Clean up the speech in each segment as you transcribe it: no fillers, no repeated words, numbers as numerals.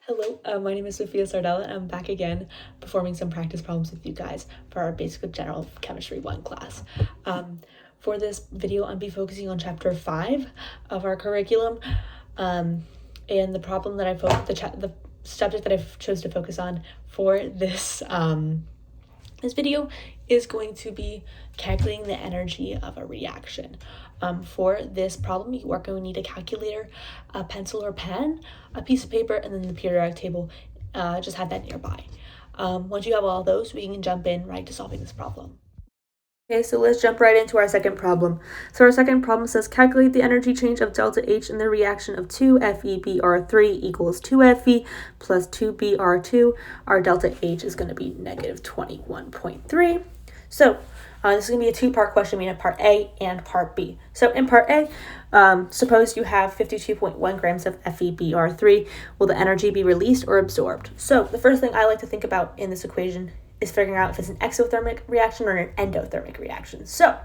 Hello, my name is Sophia Sardella, and I'm back again performing some practice problems with you guys for our Basic General Chemistry 1 class. For this video, I'll be focusing on Chapter 5 of our curriculum, and the problem that the subject that I've chose to focus on for this video is going to be calculating the energy of a reaction. For this problem, you are going to need a calculator, a pencil or pen, a piece of paper, and then the periodic table. Just have that nearby. Once you have all those, we can jump in right to solving this problem. Okay, so let's jump right into our second problem. So our second problem says calculate the energy change of delta H in the reaction of 2FeBr3 equals 2Fe plus 2Br2. Our delta H is going to be negative 21.3. So this is going to be a two-part question. We have part A and part B. So in part A, suppose you have 52.1 grams of FeBr3. Will the energy be released or absorbed? So the first thing I like to think about in this equation is figuring out if it's an exothermic reaction or an endothermic reaction. So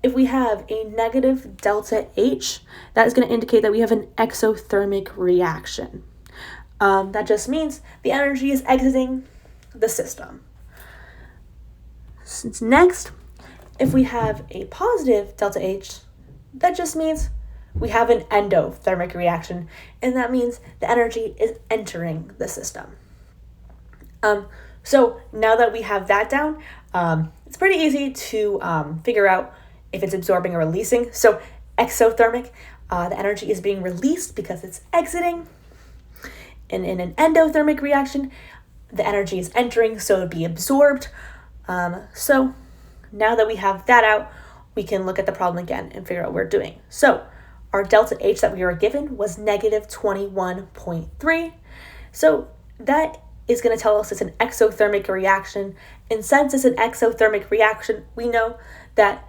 if we have a negative delta H, that is going to indicate that we have an exothermic reaction. That just means the energy is exiting the system. Since next, if we have a positive delta H, that just means we have an endothermic reaction, and that means the energy is entering the system. So now that we have that down, it's pretty easy to figure out if it's absorbing or releasing. So exothermic, the energy is being released because it's exiting. And in an endothermic reaction, the energy is entering, so it would be absorbed. So now that we have that out, we can look at the problem again and figure out what we're doing. So our delta H that we were given was negative 21.3. So that is going to tell us it's an exothermic reaction. And since it's an exothermic reaction, we know that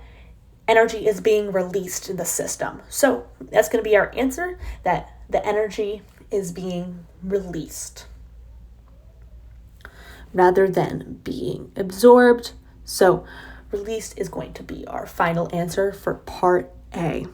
energy is being released in the system. So that's going to be our answer, that the energy is being released rather than being absorbed. So released is going to be our final answer for part A.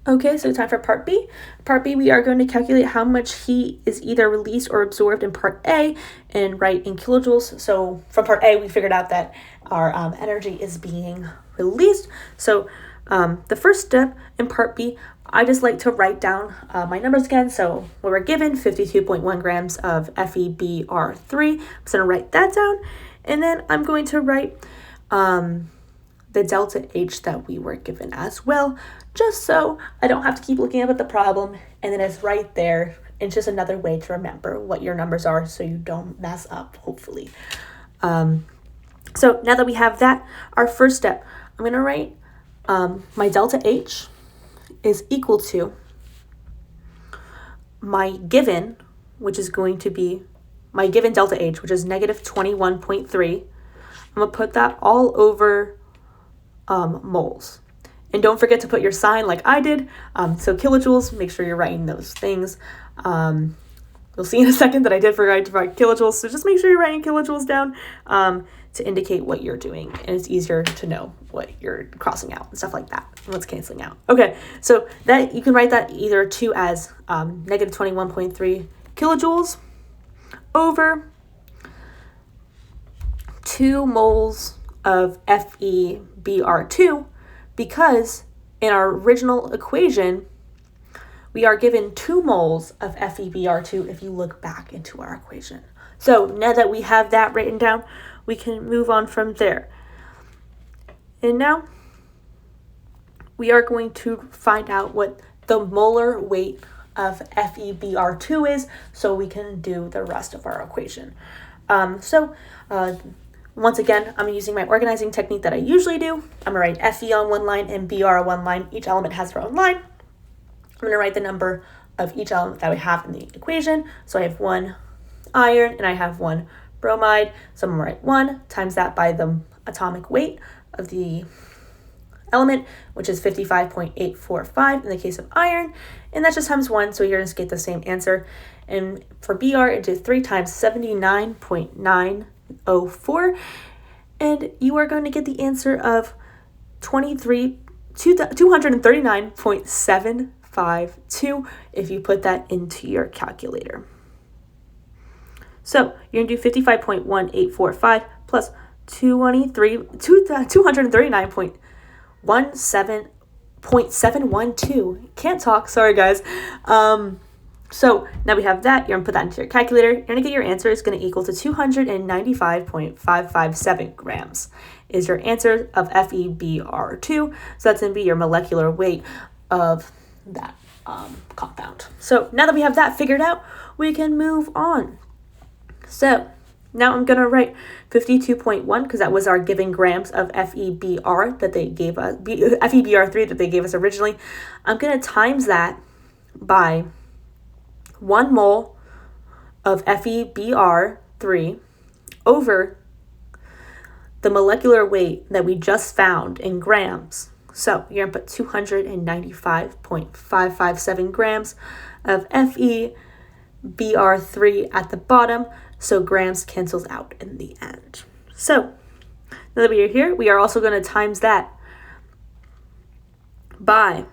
Okay, so time for part B. Part B, we are going to calculate how much heat is either released or absorbed in part A and write in kilojoules. So from part A, we figured out that our energy is being released. So the first step in part B, I just like to write down my numbers again. So we were given 52.1 grams of FeBr3. I'm just going to write that down. And then I'm going to write the delta H that we were given as well, just so I don't have to keep looking up at the problem, and then it's right there. It's just another way to remember what your numbers are so you don't mess up, hopefully. So now that we have that, our first step, I'm going to write my delta H is equal to my given, which is going to be my given delta H, which is negative 21.3. I'm going to put that all over moles. And don't forget to put your sign like I did. So kilojoules, make sure you're writing those things. You'll see in a second that I did forget to write kilojoules. So just make sure you're writing kilojoules down to indicate what you're doing. And it's easier to know what you're crossing out and stuff like that, and what's canceling out. Okay, so that you can write that either to as negative 21.3 kilojoules over 2 moles of FeBr2, because in our original equation, we are given 2 moles of FeBr2 if you look back into our equation. So now that we have that written down, we can move on from there. And now we are going to find out what the molar weight of FeBr2 is, so we can do the rest of our equation. Once again, I'm using my organizing technique that I usually do. I'm going to write Fe on one line and Br on one line. Each element has their own line. I'm going to write the number of each element that we have in the equation. So I have 1 iron and I have 1 bromide. So I'm going to write 1 times that by the atomic weight of the element, which is 55.845 in the case of iron. And that's just times 1, so you're going to get the same answer. And for Br, it is 3 times 79.904, and you are going to get the answer of 239.75 0.52 if you put that into your calculator. So you're going to do 55.1845 plus 239.712. Can't talk, sorry guys. So now we have that. You're going to put that into your calculator. You're going to get your answer is going to equal to 295.557 grams is your answer of FeBr2. So that's going to be your molecular weight of that compound. So now that we have that figured out, we can move on. So now I'm going to write 52.1 because that was our given grams of FeBr that they gave us, FeBr3 that they gave us originally. I'm going to times that by 1 mole of FeBr3 over the molecular weight that we just found in grams. So you're going to put 295.557 grams of FeBr3 at the bottom, so grams cancels out in the end. So now that we are here, we are also going to times that by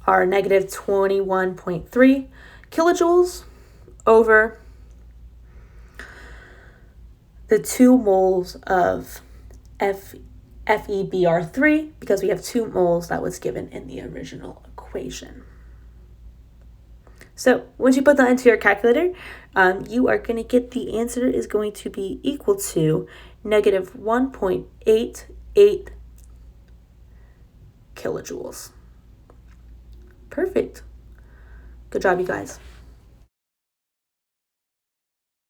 our negative 21.3 kilojoules over the 2 moles of FeBr3 because we have 2 moles that was given in the original equation. So once you put that into your calculator, you are going to get the answer is going to be equal to negative 1.88 kilojoules. Perfect. Good job, you guys.